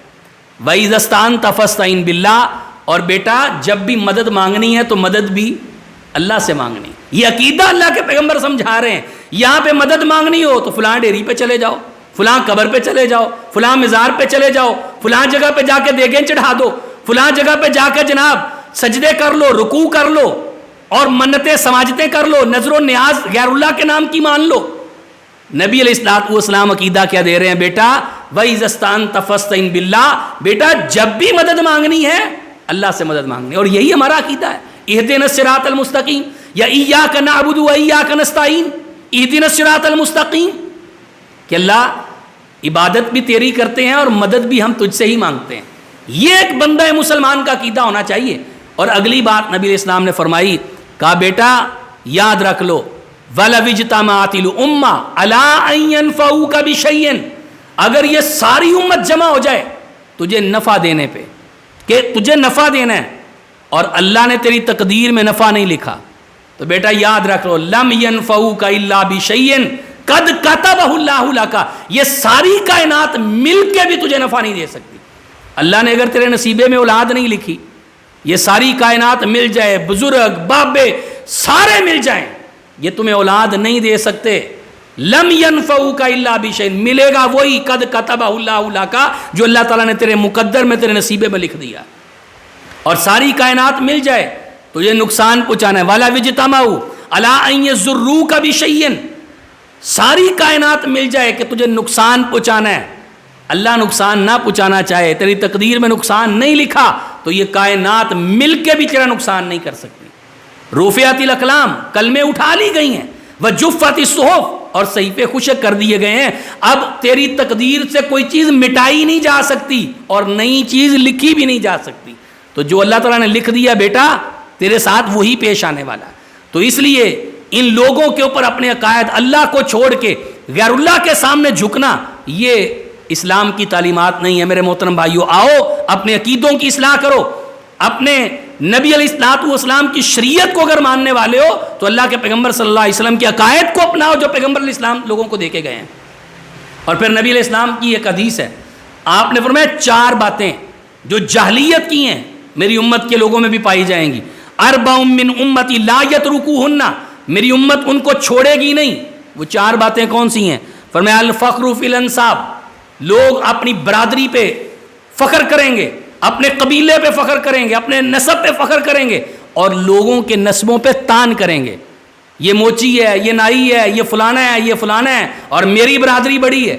وَإِذَا اسْتَعَنْتَ فَاسْتَعِنْ بِاللَّهِ, اور بیٹا جب بھی مدد مانگنی ہے تو مدد بھی اللہ سے مانگنی. یہ عقیدہ اللہ کے پیغمبر سمجھا رہے ہیں. یہاں پہ مدد مانگنی ہو تو فلاں ڈیری پہ چلے جاؤ, فلاں قبر پہ چلے جاؤ, فلاں مزار پہ چلے جاؤ, فلاں جگہ پہ جا کے دیگیں چڑھا دو, فلاں جگہ پہ جا کے جناب سجدے کر لو, رکوع کر لو اور منتیں سماجتیں کر لو, نظر و نیاز غیر اللہ کے نام کی مان لو. نبی علیہ الصلوۃ والسلام عقیدہ کیا دے رہے ہیں, بیٹا وَإِذَا اسْتَعَنْتَ فَاسْتَعِنْ بِاللَّهِ, بیٹا جب بھی مدد مانگنی ہے اللہ سے مدد مانگنی. اور یہی ہمارا عقیدہ ہے. اهدنا الصراط المستقیم یا ایاک نعبد و ایاک نستعین, اهدنا الصراط المستقیم, کہ اللہ عبادت بھی تیری کرتے ہیں اور مدد بھی ہم تجھ سے ہی مانگتے ہیں. یہ ایک بندہ مسلمان کا عقیدہ ہونا چاہیے. اور اگلی بات نبی علیہ السلام نے فرمائی, کہا بیٹا یاد رکھ لو وَلَوِ اجْتَمَعَتِ الْأُمَّةُ عَلَىٰ أَن يَنفَعُوكَ بِشَيْءٍ, اگر یہ ساری امت جمع ہو جائے تجھے نفع دینے پہ, کہ تجھے نفع دینا ہے اور اللہ نے تیری تقدیر میں نفع نہیں لکھا, تو بیٹا یاد رکھ لو لَمْ يَنفَعُوكَ إِلَّا بِشَيْءٍ قَدْ كَتَبَهُ اللَّهُ لَكَ. یہ ساری کائنات مل کے بھی تجھے نفع نہیں دے سکتی. اللہ نے اگر تیرے نصیبے میں اولاد نہیں لکھی, یہ ساری کائنات مل جائے, بزرگ بابے سارے مل جائیں, یہ تمہیں اولاد نہیں دے سکتے. لم ينفعوك الا بشيء, ملے گا وہی قد كتبه الله لك جو اللہ تعالیٰ نے تیرے مقدر میں تیرے نصیبے میں لکھ دیا. اور ساری کائنات مل جائے تو یہ نقصان پہنچانا ہے. وَلَوِ اجْتَمَعُوا عَلَىٰ أَن يَضُرُّوكَ بِشَيْءٍ, ساری کائنات مل جائے کہ تجھے نقصان پہنچانا ہے, اللہ نقصان نہ پہنچانا چاہے, تیری تقدیر میں نقصان نہیں لکھا, تو یہ کائنات مل کے بھی تیرا نقصان نہیں کر سکتی. رُفِعَتِ الْأَقْلَامُ, کلمیں اٹھا لی گئی ہیں, وَجُفَّتِ الصُّحُفُ, اور صحیفے خشک کر دیے گئے ہیں. اب تیری تقدیر سے کوئی چیز مٹائی نہیں جا سکتی اور نئی چیز لکھی بھی نہیں جا سکتی. تو جو اللہ تعالیٰ نے لکھ دیا بیٹا تیرے ساتھ وہی پیش آنے والا ہے. تو اس لیے ان لوگوں کے اوپر اپنے عقائد اللہ کو چھوڑ کے غیر اللہ کے سامنے جھکنا یہ اسلام کی تعلیمات نہیں ہے. میرے محترم بھائیو، آؤ اپنے عقیدوں کی اصلاح کرو. اپنے نبی علیہ الصلوۃ والسلام کی شریعت کو اگر ماننے والے ہو تو اللہ کے پیغمبر صلی اللہ علیہ وسلم کے عقائد کو اپناؤ جو پیغمبر علیہ السلام لوگوں کو دے کے گئے ہیں. اور پھر نبی علیہ السلام کی ایک حدیث ہے، آپ نے فرمایا 4 باتیں جو جاہلیت کی ہیں میری امت کے لوگوں میں بھی پائی جائیں گی. اربع من امتی لا یترکوہن، میری امت ان کو چھوڑے گی نہیں. وہ 4 باتیں کون سی ہیں؟ فرمایا الفخر فی الانساب، لوگ اپنی برادری پہ فخر کریں گے، اپنے قبیلے پہ فخر کریں گے، اپنے نسب پہ فخر کریں گے اور لوگوں کے نسبوں پہ تان کریں گے. یہ موچی ہے، یہ نائی ہے، یہ فلانا ہے، یہ فلانا ہے اور میری برادری بڑی ہے.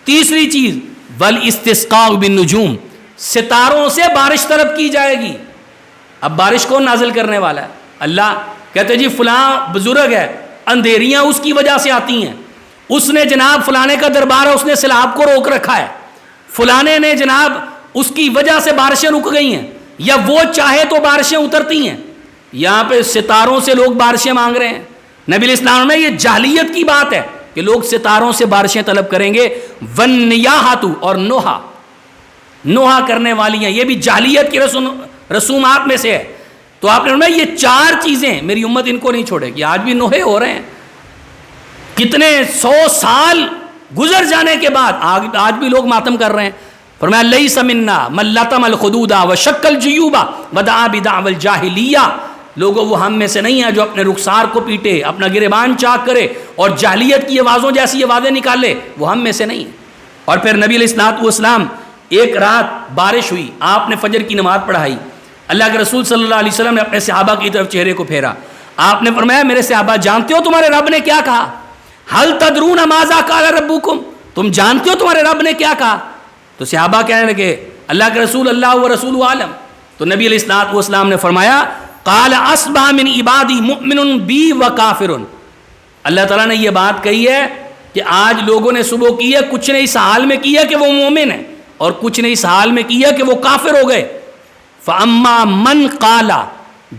تیسری چیز والاستسقاء بالنجوم، ستاروں سے بارش طلب کی جائے گی. اب بارش کون نازل کرنے والا ہے؟ اللہ. کہتے جی فلاں بزرگ ہے، اندھیریاں اس کی وجہ سے آتی ہیں، اس نے جناب فلانے کا دربار ہے، اس نے سیلاب کو روک رکھا ہے، فلانے نے جناب اس کی وجہ سے بارشیں رک گئی ہیں، یا وہ چاہے تو بارشیں اترتی ہیں. یہاں پہ ستاروں سے لوگ بارشیں مانگ رہے ہیں. نبی علیہ السلام میں یہ جاہلیت کی بات ہے کہ لوگ ستاروں سے بارشیں طلب کریں گے. والنیاحۃ، اور نوحہ کرنے والی ہیں، یہ بھی جاہلیت کی رسومات میں سے ہے. تو آپ نے فرمایا یہ 4 چیزیں میری امت ان کو نہیں چھوڑے گی. آج بھی نوحے ہو رہے ہیں، کتنے 100 سال گزر جانے کے بعد آج بھی لوگ ماتم کر رہے ہیں. فرمایا لیس منا من لطم الخدود وشق الجیوب ودعا بدعوى الجاہلیہ، لوگوں وہ ہم میں سے نہیں ہے جو اپنے رخسار کو پیٹے، اپنا گریبان چاک کرے اور جاہلیت کی آوازوں جیسی آوازیں نکالے، وہ ہم میں سے نہیں ہے. اور پھر نبی علیہ الصلوۃ والسلام ایک رات بارش ہوئی، آپ نے فجر کی نماز پڑھائی، اللہ کے رسول صلی اللہ علیہ وسلم نے اپنے صحابہ کی طرف چہرے کو پھیرا. آپ نے فرمایا میرے صحابہ جانتے ہو تمہارے رب نے کیا کہا؟ حل تدرون ماذا قال ربکم، تم جانتے ہو تمہارے رب نے کیا کہا؟ تو صحابہ کہنے لگے اللہ کے رسول اللہ و رسول عالم. تو نبی علیہ الصلوۃ والسلام نے فرمایا قال اصبح من عبادی مؤمن بی و کافر. اللہ تعالیٰ نے یہ بات کہی ہے کہ آج لوگوں نے صبح کی ہے، کچھ نے اس حال میں کی ہے کہ وہ مومن ہے اور کچھ نے اس حال میں کی ہے کہ وہ کافر ہو گئے. فاما من قال،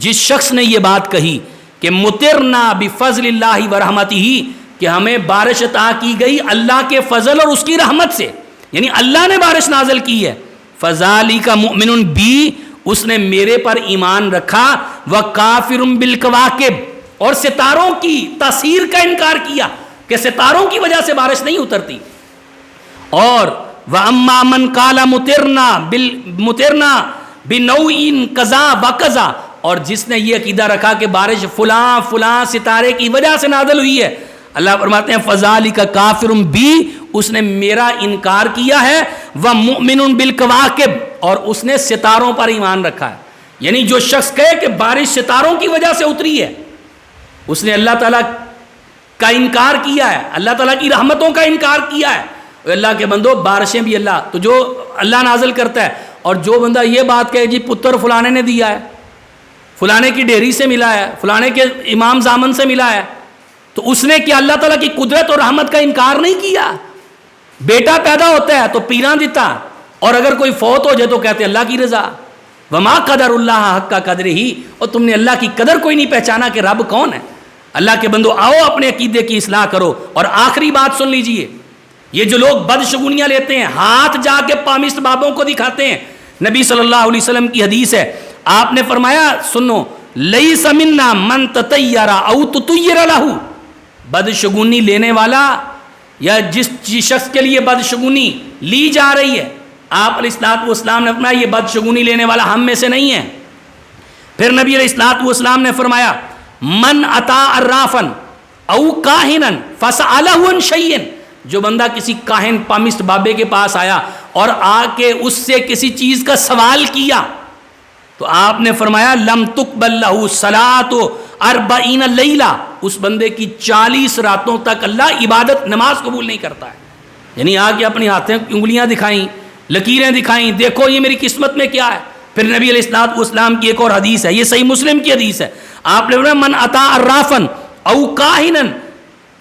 جس شخص نے یہ بات کہی کہ مطرنا بفضل اللہ ورحمتہ، کہ ہمیں بارش عطا کی گئی اللہ کے فضل اور اس کی رحمت سے، یعنی اللہ نے بارش نازل کی ہے. فذالک مؤمن بی، اس نے میرے پر ایمان رکھا. وکافر بالکواکب، اور ستاروں کی تاثیر کا انکار کیا کہ ستاروں کی وجہ سے بارش نہیں اترتی. اور واما من قال مطرنا بنوع کذا وکذا، اور جس نے یہ عقیدہ رکھا کہ بارش فلاں فلاں ستارے کی وجہ سے نازل ہوئی ہے، اللہ فرماتے ہیں فذالک کافر بی، اس نے میرا انکار کیا ہے. ومؤمن بالکواکب، اور اس نے ستاروں پر ایمان رکھا ہے. یعنی جو شخص کہے کہ بارش ستاروں کی وجہ سے اتری ہے، اس نے اللہ تعالیٰ کا انکار کیا ہے، اللہ تعالیٰ کی رحمتوں کا انکار کیا ہے. اللہ کے بندو بارشیں بھی اللہ، تو جو اللہ نازل کرتا ہے، اور جو بندہ یہ بات کہے جی پتر فلانے نے دیا ہے، فلانے کی ڈیری سے ملا ہے، فلانے کے امام زامن سے ملا ہے، تو اس نے کیا اللہ تعالیٰ کی قدرت اور رحمت کا انکار نہیں کیا؟ بیٹا پیدا ہوتا ہے تو پیراں دیتا، اور اگر کوئی فوت ہو جائے تو کہتے اللہ کی رضا. وما قدر اللہ حق قدر ہی، اور تم نے اللہ کی قدر کوئی نہیں پہچانا کہ رب کون ہے. اللہ کے بندو آؤ اپنے عقیدے کی اصلاح کرو. اور آخری بات سن لیجئے، یہ جو لوگ بدشگونیاں لیتے ہیں، ہاتھ جا کے پامست بابوں کو دکھاتے ہیں، نبی صلی اللہ علیہ وسلم کی حدیث ہے، آپ نے فرمایا سنو، لیس منا من تطیر او تطیر لہ، بدشگونی لینے والا یا جس شخص کے لیے بدشگونی لی جا رہی ہے، آپ علیہ الصلوۃ والسلام نے فرمایا یہ بدشگونی لینے والا ہم میں سے نہیں ہے. پھر نبی علیہ الصلوۃ والسلام نے فرمایا من اتا عرافا او کاہنا فسألہ عن شیء، جو بندہ کسی کاہن پامست بابے کے پاس آیا اور آ کے اس سے کسی چیز کا سوال کیا، تو آپ نے فرمایا لم تقبل لہ صلاۃ 40 لیلہ، اس بندے کی 40 راتوں تک اللہ عبادت نماز قبول نہیں کرتا ہے. یعنی آ کے اپنی ہاتھیں انگلیاں دکھائیں، لکیریں دکھائیں، دیکھو یہ میری قسمت میں کیا ہے. پھر نبی علیہ الصلوۃ والسلام کی ایک اور حدیث ہے، یہ صحیح مسلم کی حدیث ہے، آپ نے فرمایا من اتا عرافا او کاہنا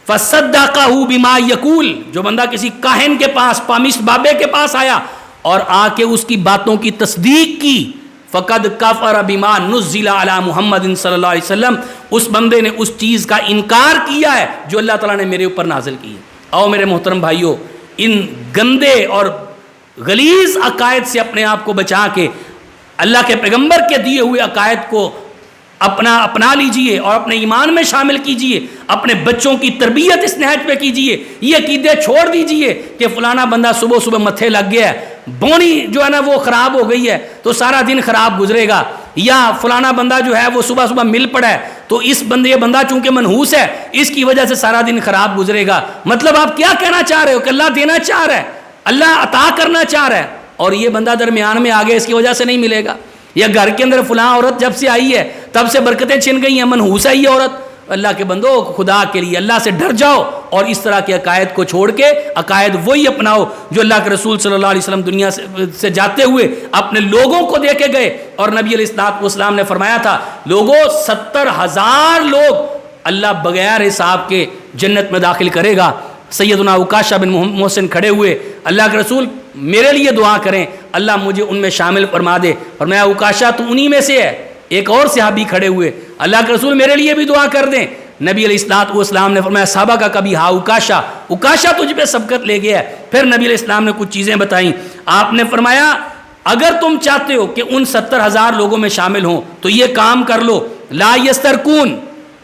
فصدقہ بما یقول، جو بندہ کسی کاہن کے پاس، پامش بابے کے پاس آیا اور آ کے اس کی باتوں کی تصدیق کی، فقد کفر بما نزل علی محمد صلی اللہ علیہ وسلم، اس بندے نے اس چیز کا انکار کیا ہے جو اللہ تعالیٰ نے میرے اوپر نازل کی ہے۔ آؤ میرے محترم بھائیوں، ان گندے اور غلیظ عقائد سے اپنے آپ کو بچا کے اللہ کے پیغمبر کے دیے ہوئے عقائد کو اپنا لیجئے اور اپنے ایمان میں شامل کیجئے، اپنے بچوں کی تربیت اس نہج پہ کیجئے۔ یہ عقیدے چھوڑ دیجئے کہ فلانا بندہ صبح صبح متھے لگ گیا ہے، بونی جو ہے نا وہ خراب ہو گئی ہے تو سارا دن خراب گزرے گا، یا فلانا بندہ جو ہے وہ صبح صبح مل پڑا ہے تو یہ بندہ چونکہ منحوس ہے اس کی وجہ سے سارا دن خراب گزرے گا۔ مطلب آپ کیا کہنا چاہ رہے ہو کہ اللہ دینا چاہ رہا ہے، اللہ عطا کرنا چاہ رہا ہے، اور یہ بندہ درمیان میں آگے اس کی وجہ سے نہیں ملے گا، یا گھر کے اندر فلاں عورت جب سے آئی ہے تب سے برکتیں چھن گئی ہیں، منحوس ہے یہ عورت۔ اللہ کے بندو، خدا کے لیے اللہ سے ڈر جاؤ اور اس طرح کے عقائد کو چھوڑ کے عقائد وہی اپناؤ جو اللہ کے رسول صلی اللہ علیہ وسلم دنیا سے جاتے ہوئے اپنے لوگوں کو دے کے گئے۔ اور نبی علیہ السلام نے فرمایا تھا، لوگوں 70,000 لوگ اللہ بغیر حساب کے جنت میں داخل کرے گا۔ سیدنا عکاشہ بن محسن کھڑے ہوئے، اللہ کے رسول میرے لیے دعا کریں، اللہ مجھے ان میں شامل فرما دے۔ فرمایا عکاشہ تو انہی میں سے ہے۔ ایک اور صحابی کھڑے ہوئے، اللہ کے رسول میرے لیے بھی دعا کر دیں۔ نبی علیہ السلام نے فرمایا صحابہ کا کبھی ہاں عکاشہ تجھ پہ سبقت لے گیا ہے۔ پھر نبی علیہ السلام نے کچھ چیزیں بتائیں، آپ نے فرمایا اگر تم چاہتے ہو کہ ان 70,000 لوگوں میں شامل ہوں تو یہ کام کر لو، لا یسترکون،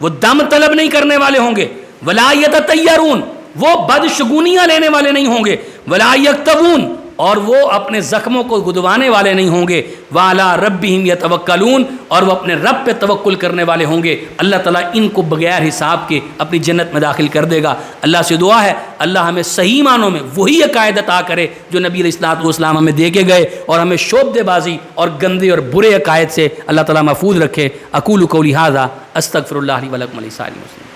وہ دم طلب نہیں کرنے والے ہوں گے، ولا یتطیرون، وہ بدشگونیاں لینے والے نہیں ہوں گے، ولا یکتبون، اور وہ اپنے زخموں کو گدوانے والے نہیں ہوں گے، وعلی ربہم یتوکلون، اور وہ اپنے رب پہ توکل کرنے والے ہوں گے۔ اللہ تعالیٰ ان کو بغیر حساب کے اپنی جنت میں داخل کر دے گا۔ اللہ سے دعا ہے اللہ ہمیں صحیح معنوں میں وہی عقائد عطا کرے جو نبی علیہ السلام ہمیں دے کے گئے، اور ہمیں شعبدے بازی اور گندے اور برے عقائد سے اللہ تعالیٰ محفوظ رکھے۔ اقول قولی ھذا استغفر اللہ لی ولکم ولسائر المسلمین۔